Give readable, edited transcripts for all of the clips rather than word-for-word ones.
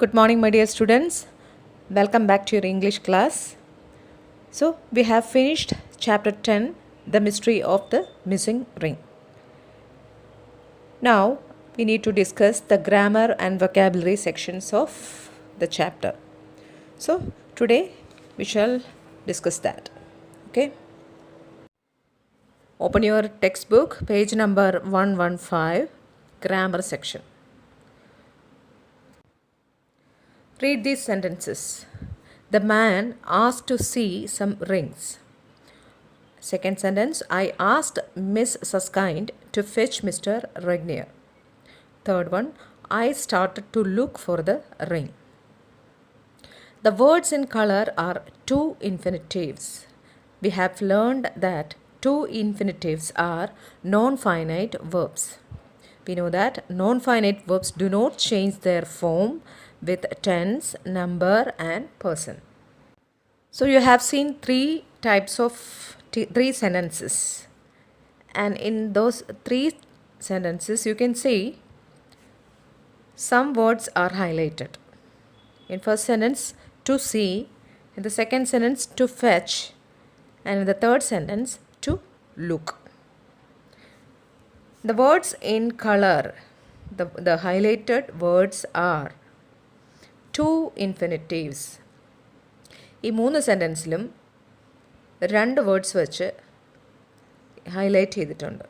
Good morning, my dear students. Welcome back to your English class. So, we have finished chapter 10, The Mystery of the Missing Ring. Now, we need to discuss the grammar and vocabulary sections of the chapter. So, today we shall discuss that. Okay? Open your textbook, page number 115, grammar section. Read these sentences. The man asked to see some rings. Second sentence, I asked Miss Susskind to fetch Mr. Regnier. Third one, I started to look for the ring. The words in color are two infinitives. We have learned that two infinitives are non-finite verbs. We know that non-finite verbs do not change their form with tense, number and person. So you have seen three types of three sentences, and in those three sentences you can see some words are highlighted. In first sentence, to see, in the second sentence, to fetch, and in the third sentence, to look. The words in color, the highlighted words are two infinitives. ഈ മൂന്ന് സെൻറ്റൻസിലും രണ്ട് words വെച്ച് highlight ചെയ്തിട്ടുണ്ട്.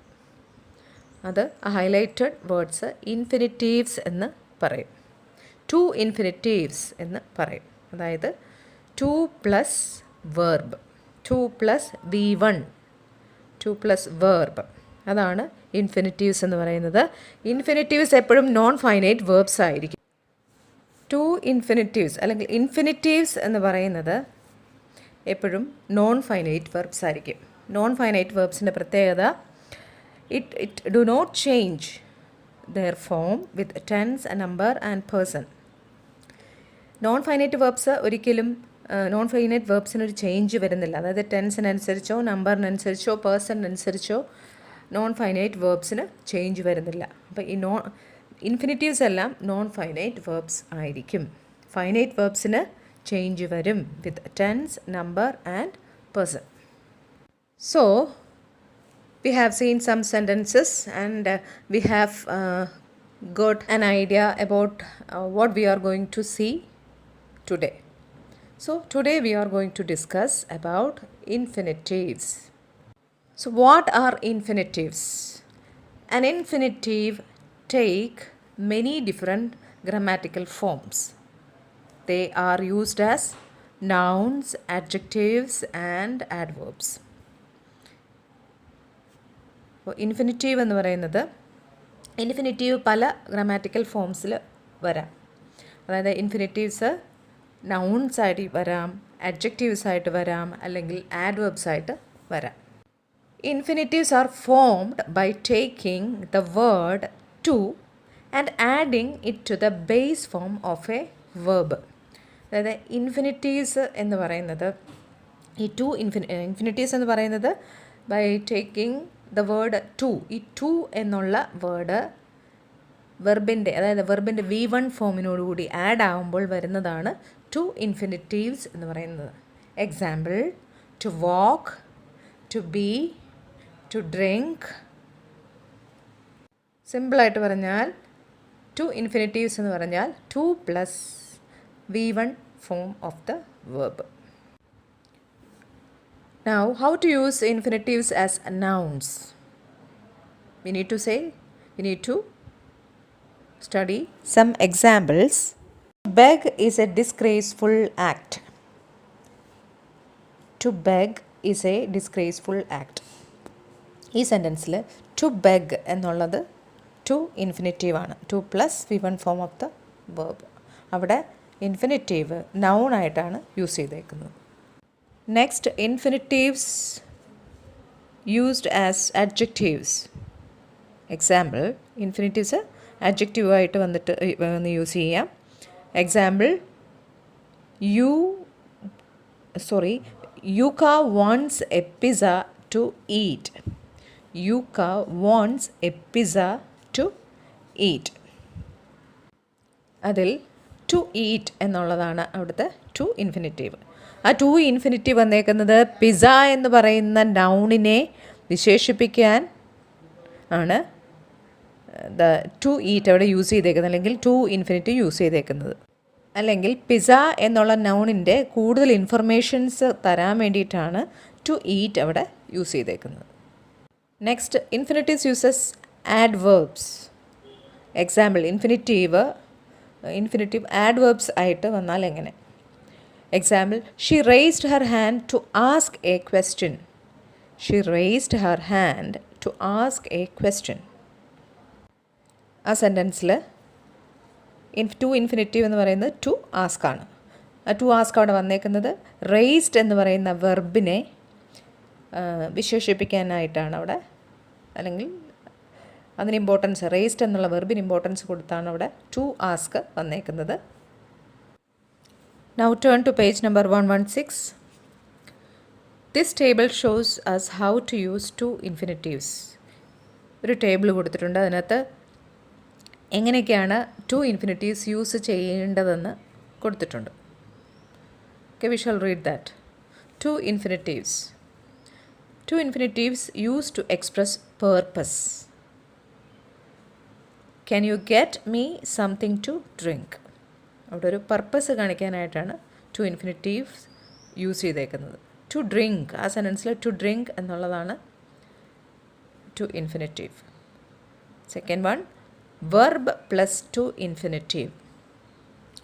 അത് highlighted words infinitives എന്ന് പറയും. To infinitives എന്ന് പറയും. അതായത് to plus verb, to plus V1, to plus verb, അതാണ് ഇൻഫിനിറ്റീവ്സ് എന്ന് പറയുന്നത്. ഇൻഫിനിറ്റീവ്സ് എപ്പോഴും നോൺ ഫൈനൈറ്റ് വേർബ്സ് ആയിരിക്കും. ടു ഇൻഫിനിറ്റീവ്സ് അല്ലെങ്കിൽ ഇൻഫിനിറ്റീവ്സ് എന്ന് പറയുന്നത് എപ്പോഴും നോൺ ഫൈനൈറ്റ് വെർബ്സ് ആയിരിക്കും. നോൺ ഫൈനൈറ്റ് വെർബ്സിൻ്റെ പ്രത്യേകത it do not change their form with tense, number and person. Non finite verbs ഒരിക്കലും നോൺ ഫൈനൈറ്റ് വെർബ്സിനൊരു ചേഞ്ച് വരുന്നില്ല. അതായത് ടെൻസിനനുസരിച്ചോ നമ്പറിനനുസരിച്ചോ പേഴ്സണിനനുസരിച്ചോ നോൺ ഫൈനൈറ്റ് വെർബ്സിന് ചേഞ്ച് വരുന്നില്ല. അപ്പോൾ ഈ ഇൻഫിനിറ്റീവ്സ് എല്ലാം നോൺ ഫൈനൈറ്റ് വേർബ്സ് ആയിരിക്കും. ഫൈനൈറ്റ് വേർബ്സിന് ചേഞ്ച് വരും with tense, number and person. So we have seen some sentences and we have got an idea about what we are going to see today. So today we are going to discuss about infinitives. So what are infinitives? An infinitive take many different grammatical forms. They are used as nouns, adjectives and adverbs. അപ്പോൾ infinitive എന്ന് പറയുന്നത് infinitive പല grammatical ഫോംസിൽ വരാം. അതായത് infinitives nouns ആയിട്ട് വരാം, adjectives ആയിട്ട് വരാം, അല്ലെങ്കിൽ ആഡ്വേർബ്സ് ആയിട്ട് വരാം. Infinitives are formed by taking the word to and adding it to the base form of a verb. അതായത് ഇൻഫിനിറ്റീവ്സ് എന്ന് പറയുന്നത് ഈ ടു ഇൻഫിനിറ്റീവ്സ് എന്ന് പറയുന്നത് by taking the word to, ഈ ടു എന്നുള്ള വേർഡ് വെർബിൻ്റെ, അതായത് വെർബിൻ്റെ V1 ഫോമിനോടുകൂടി ആഡ് ആകുമ്പോൾ വരുന്നതാണ് ടു ഇൻഫിനിറ്റീവ്സ് എന്ന് പറയുന്നത്. Example, to walk, to be, to drink. സിമ്പിളായിട്ട് പറഞ്ഞാൽ ടു ഇൻഫിനിറ്റീവ്സ് എന്ന് പറഞ്ഞാൽ to plus V1 form of the verb. Now, how to use infinitives as nouns? We need to study some examples. Beg is a disgraceful act. To beg is a disgraceful act. ഈ സെൻറ്റൻസിൽ to beg എന്നുള്ളത് to infinitive ആണ്. To plus V1 form of the verb. അവിടെ infinitive noun ആയിട്ടാണ് use ചെയ്തേക്കുന്നത്. Next, infinitives used as adjectives. Example, infinitives adjective ആയിട്ട് വന്ന് use ചെയ്യാം. Example, Yuka wants a pizza to eat. Yuka wants a pizza to eat. അതിൽ to eat എന്നുള്ളതാണ് അവിടുത്തെ to infinitive. ആ ടു ഇൻഫിനിറ്റീവ് വന്നേക്കുന്നത് പിസ്സ എന്ന് പറയുന്ന നൗണിനെ വിശേഷിപ്പിക്കാൻ ആണ് ടു ഈറ്റ് അവിടെ യൂസ് ചെയ്തേക്കുന്നത്, അല്ലെങ്കിൽ ടു ഇൻഫിനിറ്റീവ് യൂസ് ചെയ്തേക്കുന്നത്. അല്ലെങ്കിൽ പിസ്സ എന്നുള്ള നൗണിൻ്റെ കൂടുതൽ ഇൻഫർമേഷൻസ് തരാൻ വേണ്ടിയിട്ടാണ് ടു ഈറ്റ് അവിടെ യൂസ് ചെയ്തേക്കുന്നത്. Next, infinitives uses adverbs. Example, infinitive adverbs ആയിട്ട് വന്നാൽ എങ്ങനെ? Example, she raised her hand to ask a question. She raised her hand to ask a question. ആ സെൻറ്റൻസിൽ ടു ഇൻഫിനിറ്റീവ് എന്ന് പറയുന്നത് ടു ആസ്ക് ആണ്. ആ ടു ആസ്ക് അവിടെ വന്നേക്കുന്നത് റേസ്ഡ് എന്ന് പറയുന്ന വെർബിനെ വിശേഷിപ്പിക്കാനായിട്ടാണ് അവിടെ, അല്ലെങ്കിൽ അതിന് ഇമ്പോർട്ടൻസ്, റേസ്ഡ് എന്നുള്ള വെർബിന് ഇമ്പോർട്ടൻസ് കൊടുത്താണ് അവിടെ ടു ആസ്ക് വന്നേക്കുന്നത്. Now turn to page number 116. This table shows us how to use two infinitives. ഒരു ടേബിൾ കൊടുത്തിട്ടുണ്ട്, അതിനകത്ത് എങ്ങനെയൊക്കെയാണ് ടു ഇൻഫിനിറ്റീവ്സ് യൂസ് ചെയ്യേണ്ടതെന്ന് കൊടുത്തിട്ടുണ്ട്. Okay, we shall read that. Two infinitives. Two infinitives used to express purpose. Can you get me something to drink? അവിടെ ഒരു purpose കാണിക്കാനായിട്ടാണ് to infinitives use ചെയ്തേക്കുന്നത്. ടു ഡ്രിങ്ക്, ആ സെൻറ്റൻസിൽ ടു ഡ്രിങ്ക് എന്നുള്ളതാണ് to infinitive. Second one, verb plus to infinitive.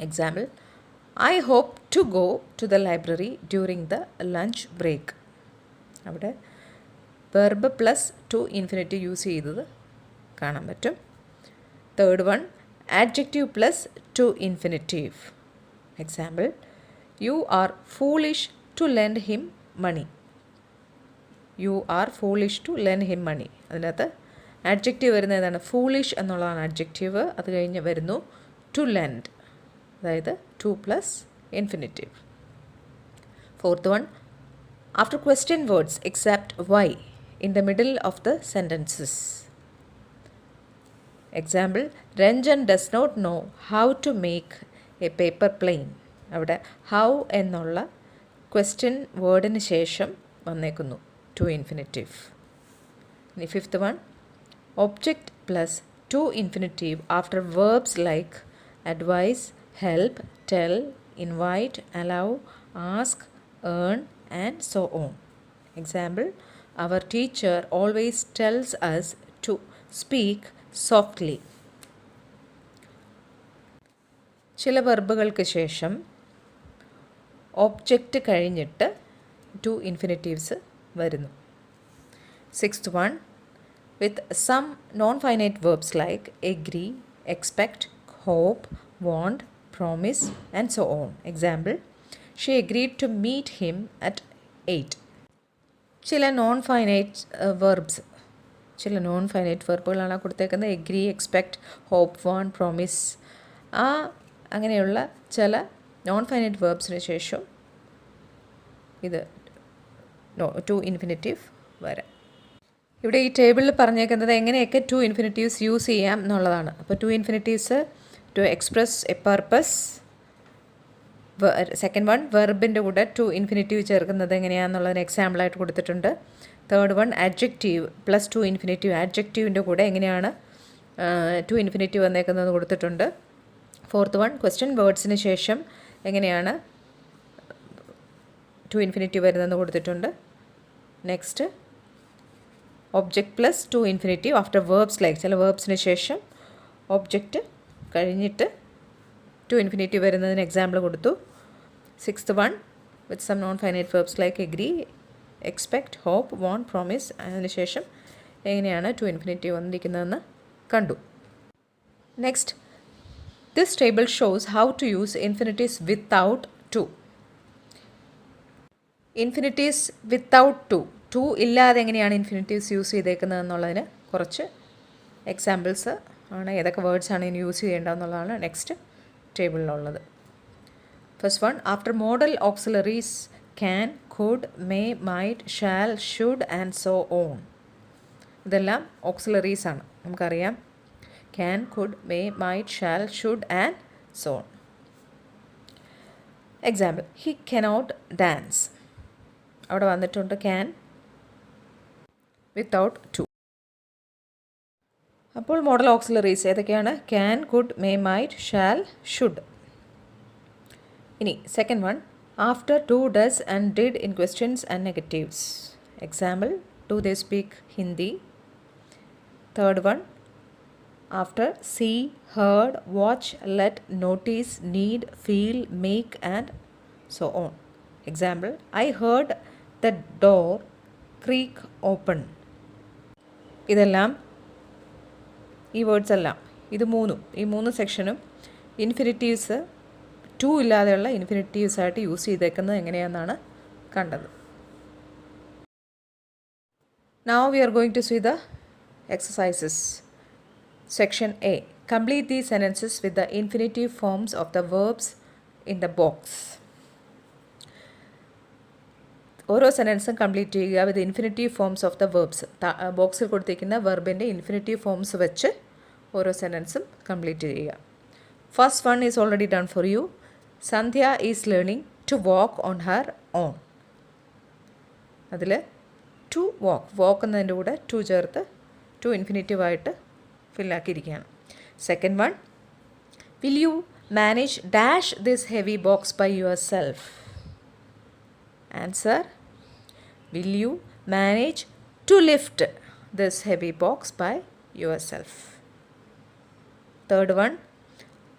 Example, I hope to go to the library during the lunch break. അവിടെ verb plus to infinitive use ചെയ്തത് കാണാൻ പറ്റും. Third one, adjective plus to infinitive. Example, you are foolish to lend him money. You are foolish to lend him money. അതിനകത്ത് adjective വരുന്നത് ഏതാണ്? foolish എന്നുള്ളതാണ് adjective. അത് കഴിഞ്ഞ് വരുന്നു to lend, അതായത് to plus infinitive. Fourth one, after question words except why in the middle of the sentences. Example, Ranjan does not know how to make a paper plane. അവിടെ how എന്നുള്ള question വേർഡിന് ശേഷം വന്നേക്കുന്നു to infinitive. ഇനി fifth one, object plus to infinitive after verbs like advise, help, tell, invite, allow, ask, earn and so on. Example, our teacher always tells us to speak softly. ചില വെർബുകൾക്ക് ശേഷം object കഴിഞ്ഞിട്ട് to infinitives വരുന്നു. Sixth one, with some non finite verbs like agree, expect, hope, want, promise and so on. Example, she agreed to meet him at 8. ചില non finite വെർബുകളാണ് കൊടുത്തേക്കുന്നത്. Agree, expect, hope, want, promise, അങ്ങനെയുള്ള ചില non finite വെർബ്സിന് ശേഷം ഇത് to infinitive വരാം. ഇവിടെ ഈ ടേബിളിൽ പറഞ്ഞേക്കുന്നത് എങ്ങനെയൊക്കെ ടു ഇൻഫിനിറ്റീവ്സ് യൂസ് ചെയ്യാം എന്നുള്ളതാണ്. അപ്പോൾ to infinitives to express a purpose. Second one, വെർബിൻ്റെ കൂടെ ടു ഇൻഫിനിറ്റീവ് ചേർക്കുന്നത് എങ്ങനെയാണെന്നുള്ളതിന് എക്സാമ്പിളായിട്ട് കൊടുത്തിട്ടുണ്ട്. Third one, adjective plus to infinitive, ആഡ്ജക്റ്റീവിൻ്റെ കൂടെ എങ്ങനെയാണ് ടു ഇൻഫിനിറ്റീവ് വന്നേക്കുന്നത് കൊടുത്തിട്ടുണ്ട്. ഫോർത്ത് വൺ, ക്വസ്റ്റ്യൻ വേർഡ്സിന് ശേഷം എങ്ങനെയാണ് ടു ഇൻഫിനിറ്റീവ് വരുന്നതെന്ന് കൊടുത്തിട്ടുണ്ട്. Next, object plus to infinitive after verbs like, ചില വേർബ്സിന് ശേഷം ഒബ്ജക്റ്റ് കഴിഞ്ഞിട്ട് ടു ഇൻഫിനിറ്റീവ് വരുന്നതിന് എക്സാമ്പിൾ കൊടുത്തു. Sixth one, with some non finite verbs like agree, expect, hope, want, promise, അതിനുശേഷം എങ്ങനെയാണ് ടു ഇൻഫിനിറ്റീവ് വന്നിരിക്കുന്നതെന്ന് കണ്ടു. Next, this table shows how to use infinitives without to. Infinitives without to ഇല്ലാതെ എങ്ങനെയാണ് infinitives use ചെയ്തേക്കുന്നത് എന്നുള്ളതിന് കുറച്ച് എക്സാമ്പിൾസ് ആണ്, ഏതൊക്കെ വേർഡ്സാണ് ഇനി യൂസ് ചെയ്യേണ്ടതെന്നുള്ളതാണ് നെക്സ്റ്റ് ടേബിളിലുള്ളത്. First one, after modal auxiliaries can, could, may, might, shall, should and so on. ഇതെല്ലാം ഓക്സിലറീസ് ആണ്, നമുക്കറിയാം. can, could, may, might, shall, should and so on. Example, he cannot dance. അവിടെ വന്നിട്ടുണ്ട് ക്യാൻ വിത്തൗട്ട് ടു. അപ്പോൾ modal auxiliaries ഏതൊക്കെയാണ്? Can, could, may, might, shall, should. ഇനി second one, after, to, does and did in questions and negatives. Example, do they speak Hindi. Third one, after, see, heard, watch, let, notice, need, feel, make and so on. Example, I heard the door creak open. ഇതെല്ലാം ഈ words എല്ലാം ഈ മൂന്ന് സെക്ഷനും infinitives to ഇല്ലാതെയുള്ള infinitives ആയിട്ട് use ചെയ്തേക്കുന്നത് എങ്ങനെയാണെന്നാണ് കണ്ടത്. Now we are going to see the exercises. Section A. Complete these sentences with the infinitive forms of the verbs in the box. ഓരോ സെൻറ്റൻസും കംപ്ലീറ്റ് ചെയ്യുക with infinitive forms of the verbs. ബോക്സിൽ കൊടുത്തിരിക്കുന്ന വെർബിൻ്റെ infinitive forms വെച്ച് ഓരോ സെൻറ്റൻസും complete ചെയ്യുക. First one is already done for you. Sandhya is learning to walk on her own. അതിൽ ടു വാക്ക് എന്നതിൻ്റെ കൂടെ ടു ചേർത്ത് ടു ഇൻഫിനിറ്റീവായിട്ട് ഫില്ലാക്കിയിരിക്കുകയാണ്. Second one, will you manage dash this heavy box by yourself? Answer, will you manage to lift this heavy box by yourself? Third one,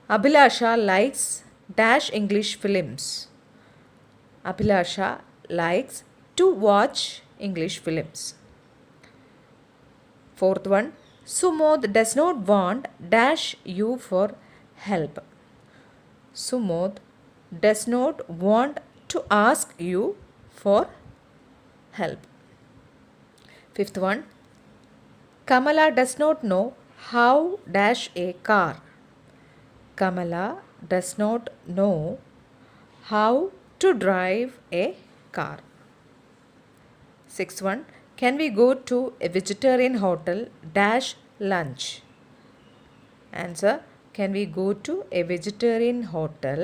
Abhilasha likes dash English films. Abhilasha likes to watch English films. Fourth one, Sumodh does not want dash you for help. Sumodh does not want to ask you for help. Fifth one, Kamala does not know how dash a car. Kamala does not know how to drive a car. Sixth one, can we go to a vegetarian hotel dash lunch? Answer, can we go to a vegetarian hotel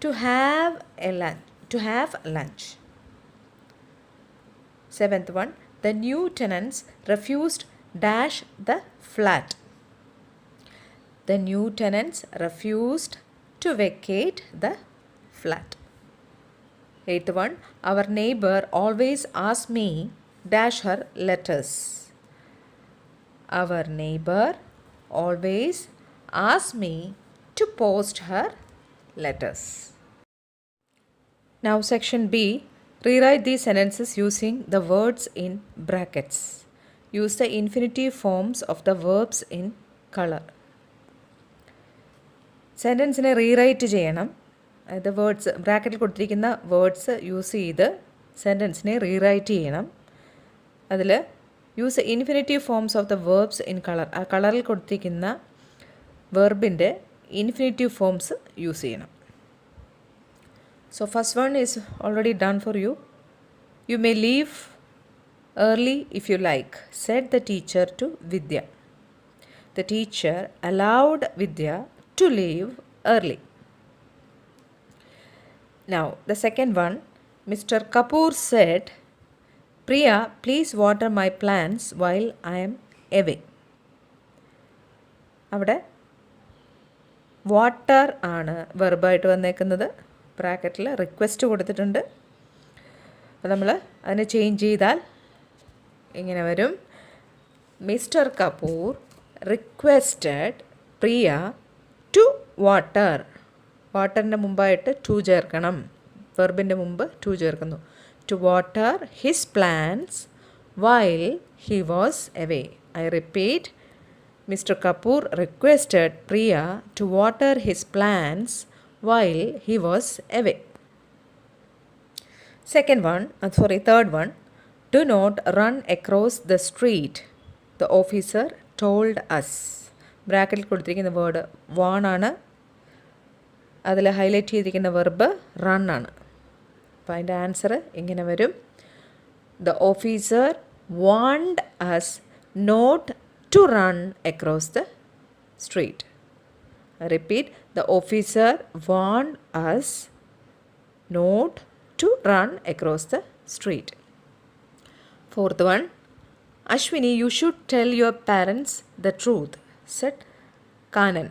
to have lunch? Seventh one, the new tenants refused dash the flat. The new tenants refused to vacate the flat. Eighth one, our neighbor always asks me dash her letters. Our neighbor always asks me to post her letters. Now section B, rewrite these sentences using the words in brackets. Use the infinitive forms of the verbs in color. സെൻറ്റൻസിനെ rewrite ചെയ്യണം. അതായത് words ബ്രാക്കറ്റിൽ കൊടുത്തിരിക്കുന്ന words use ചെയ്ത് സെൻറ്റൻസിനെ rewrite ചെയ്യണം. അതിൽ use infinitive forms of the verbs in colour. ആ കളറിൽ കൊടുത്തിരിക്കുന്ന വെർബിൻ്റെ ഇൻഫിനിറ്റീവ് ഫോംസ് യൂസ് ചെയ്യണം. So first one is already done for U. You may leave early if you like, said the teacher to Vidya. The teacher allowed Vidya to leave early. Now, the second one, Mr. Kapoor said, Priya, please water my plants while I am away. അവിടെ water ആണ് വെർബായിട്ട് വന്നേക്കുന്നത്. ബ്രാക്കറ്റിൽ request കൊടുത്തിട്ടുണ്ട്. അപ്പോൾ നമ്മൾ അതിനെ change ചെയ്താൽ ഇങ്ങനെ വരും. Mister Kapoor requested Priya to water. വാട്ടറിൻ്റെ മുമ്പായിട്ട് ടു ചേർക്കണം. വെർബിൻ്റെ മുമ്പ് ടു ചേർക്കുന്നു. To water his plants while he was away. I repeat, mister Kapoor requested Priya to water his plants while he was away. Third one, do not run across the street, the officer told us. ബ്രാക്കറ്റിൽ കൊടുത്തിരിക്കുന്ന word warn ആണ്. അതിൽ highlight ചെയ്തിരിക്കുന്ന verb run ആണ്. അപ്പോൾ അതിൻ്റെ answer ഇങ്ങനെ വരും. The officer want us not to run across the street. Repeat, the officer want us not to run across the street. Fourth one, Ashwini, you should tell your parents the truth, said Kanan.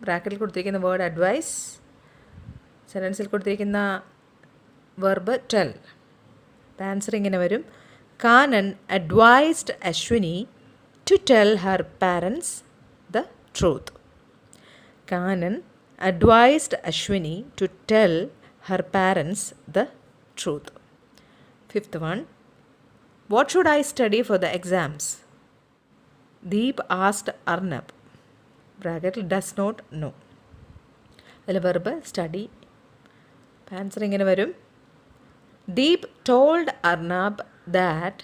ബ്രാക്കറ്റിൽ കൊടുത്തിരിക്കുന്ന word advice, സെൻറ്റൻസിൽ കൊടുത്തിരിക്കുന്ന verb tell. Answer ഇങ്ങനെ വരും: Kanan advised Ashwini to tell her parents the truth. Kanan advised Ashwini to tell her parents the truth. Fifth one, what should I study for the exams? Deep asked Arnab. Bracket does not know. അതിൽ verb study. Answer ഇങ്ങനെ വരും: Deep told Arnab that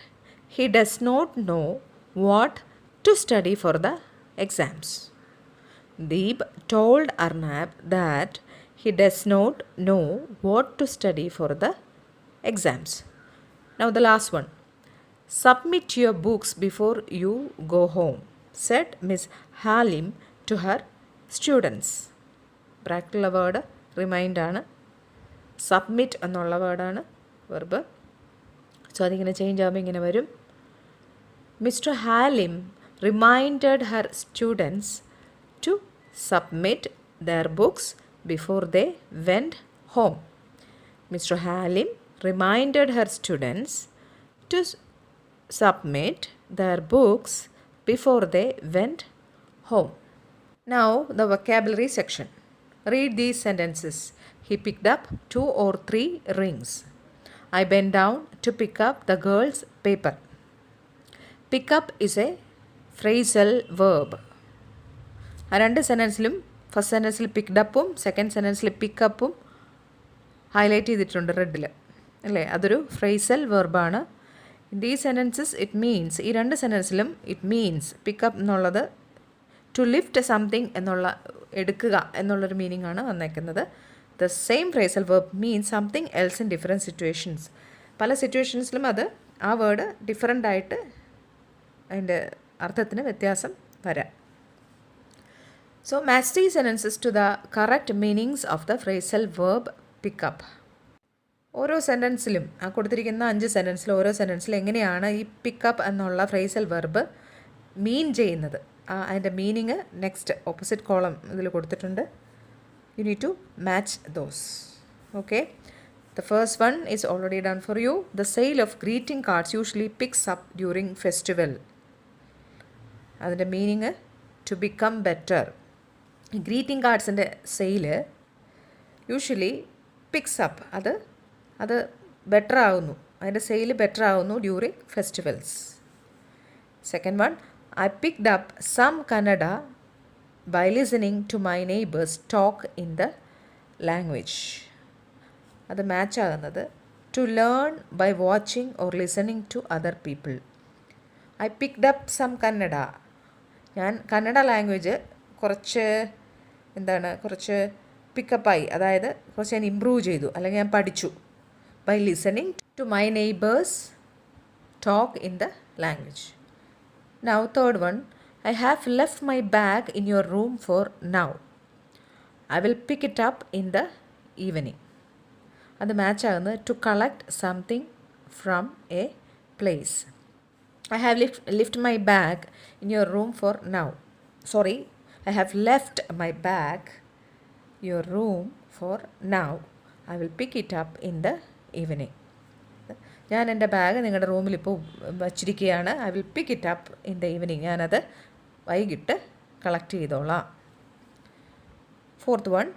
he does not know what to study for the exams. Deep told Arnab that he does not know what to study for the exams. Now the last one. Submit your books before you go home, said Miss Halim to her students. Practical word remind ആണ്. Submit എന്നുള്ള വേർഡാണ് verb. So അതിങ്ങനെ change ആകുമ്പോൾ ഇങ്ങനെ വരും: mister Halim reminded Har students to submit their books before they went home. Mr. Halim reminded her students to submit their books before they went home. Now the vocabulary section. Read these sentences. He picked up 2 or 3 rings. I bent down to pick up the girl's paper. Pick up is a phrasal verb. ആ രണ്ട് സെൻറ്റൻസിലും first സെൻറ്റൻസിൽ പിക്ഡപ്പും second സെൻറ്റൻസിൽ പിക്കപ്പും highlight ചെയ്തിട്ടുണ്ട് റെഡിൽ, അല്ലേ? അതൊരു ഫ്രേസൽ വെർബാണ്. In these sentences it means, ഈ രണ്ട് സെൻറ്റൻസിലും ഇറ്റ് മീൻസ് പിക്കപ്പ് എന്നുള്ളത് ടു ലിഫ്റ്റ് സംതിങ് എന്നുള്ള, എടുക്കുക എന്നുള്ളൊരു മീനിങ് ആണ് വന്നേക്കുന്നത്. The same phrasal verb means something else in different situations. പല സിറ്റുവേഷൻസിലും അത് ആ വേർഡ് ഡിഫറെൻ്റ് ആയിട്ട് അതിൻ്റെ അർത്ഥത്തിന് വ്യത്യാസം വരാം. So match these sentences to the correct meanings of the phrasal verb pick up. ഓരോ സെൻറ്റൻസിലും, ആ കൊടുത്തിരിക്കുന്ന 5 സെൻറ്റൻസിൽ ഓരോ സെൻറ്റൻസിലും എങ്ങനെയാണ് ഈ പിക്കപ്പ് എന്നുള്ള ഫ്രേസൽ വെർബ് മീൻ ചെയ്യുന്നത്, അതിൻ്റെ മീനിങ് നെക്സ്റ്റ് ഓപ്പോസിറ്റ് കോളം ഇതിൽ കൊടുത്തിട്ടുണ്ട്. You need to match those. Okay, the first one is already done for you. The sale of greeting cards usually picks up during festival. അതിൻ്റെ meaning to become better. Greeting കാർഡ്സിൻ്റെ sale usually picks up, അത് better ആവുന്നു, അതിൻ്റെ sale better ആവുന്നു during festivals. Second one, I picked up some Kannada by listening to my neighbours talk in the language. അത് match ആകുന്നത് to learn by watching or listening to other people. I picked up some Kannada, ഞാൻ Kannada language കുറച്ച് പിക്കപ്പായി, അതായത് കുറച്ച് ഞാൻ improve ചെയ്തു അല്ലെങ്കിൽ ഞാൻ പഠിച്ചു. By listening to my neighbours talk in the language. Now third one, I have left my bag in your room for now. I will pick it up in the evening. അത് match ആകുന്നത് to collect something from a place. I have lift my bag in your room for now. Sorry, I have left my bag your room for now. I will pick it up in the evening. ഞാൻ എൻ്റെ bag നിങ്ങളുടെ റൂമിൽ ഇപ്പോൾ വച്ചിരിക്കുകയാണ്. I will pick it up in the evening. ഞാനത് വൈകിട്ട് collect ചെയ്തോളാം. Fourth one,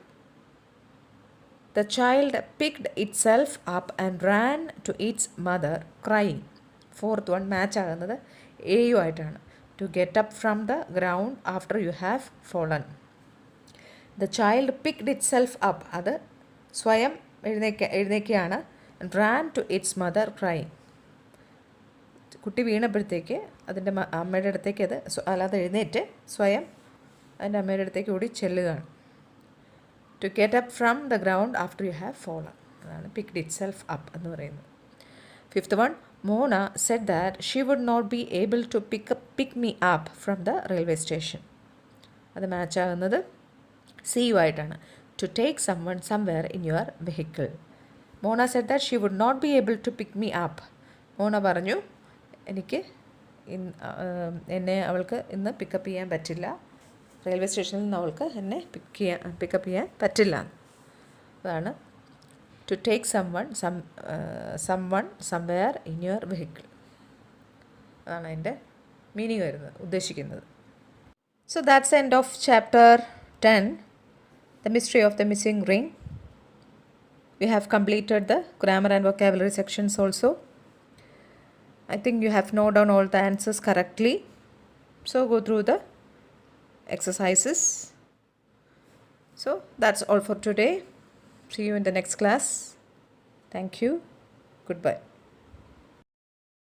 the child picked itself up and ran to its mother crying. Fourth one match ആകുന്നത് എയു ആയിട്ടാണ്. To get up from the ground after you have fallen. The child picked itself up, അത് സ്വയം എഴുന്നേക്കുകയാണ്. And ran to its mother crying. കുട്ടി വീണപ്പോഴത്തേക്ക് അതിൻ്റെ അമ്മയുടെ അടുത്തേക്ക് അത് എഴുന്നേറ്റ് സ്വയം അതിൻ്റെ അമ്മയുടെ അടുത്തേക്ക് ഓടി ചെല്ലുകയാണ്. To get up from the ground after you have fallen, അതാണ് picked itself up എന്ന് പറയുന്നത്. Fifth one, Mona said that she would not be able to pick me up from the railway station. അത് match ആകുന്നത് C U ആയിട്ടാണ്. to take someone somewhere in your vehicle. Mona said that she would not be able to pick me up. മോണ പറഞ്ഞു എനിക്ക് എന്നെ അവൾക്ക് ഇന്ന് pickup ചെയ്യാൻ പറ്റില്ല, റെയിൽവേ സ്റ്റേഷനിൽ നിന്ന് അവൾക്ക് എന്നെ പിക്കപ്പ് ചെയ്യാൻ പറ്റില്ല. അതാണ് to take someone somewhere in your vehicle. അതാണ് അതിൻ്റെ മീനിങ് വരുന്നത്, ഉദ്ദേശിക്കുന്നത്. So that's the end of chapter 10, The Mystery of the Missing Ring. We have completed the grammar and vocabulary sections also. I think you have noted down all the answers correctly. So go through the exercises. So that's all for today. See you in the next class. Thank you. Goodbye.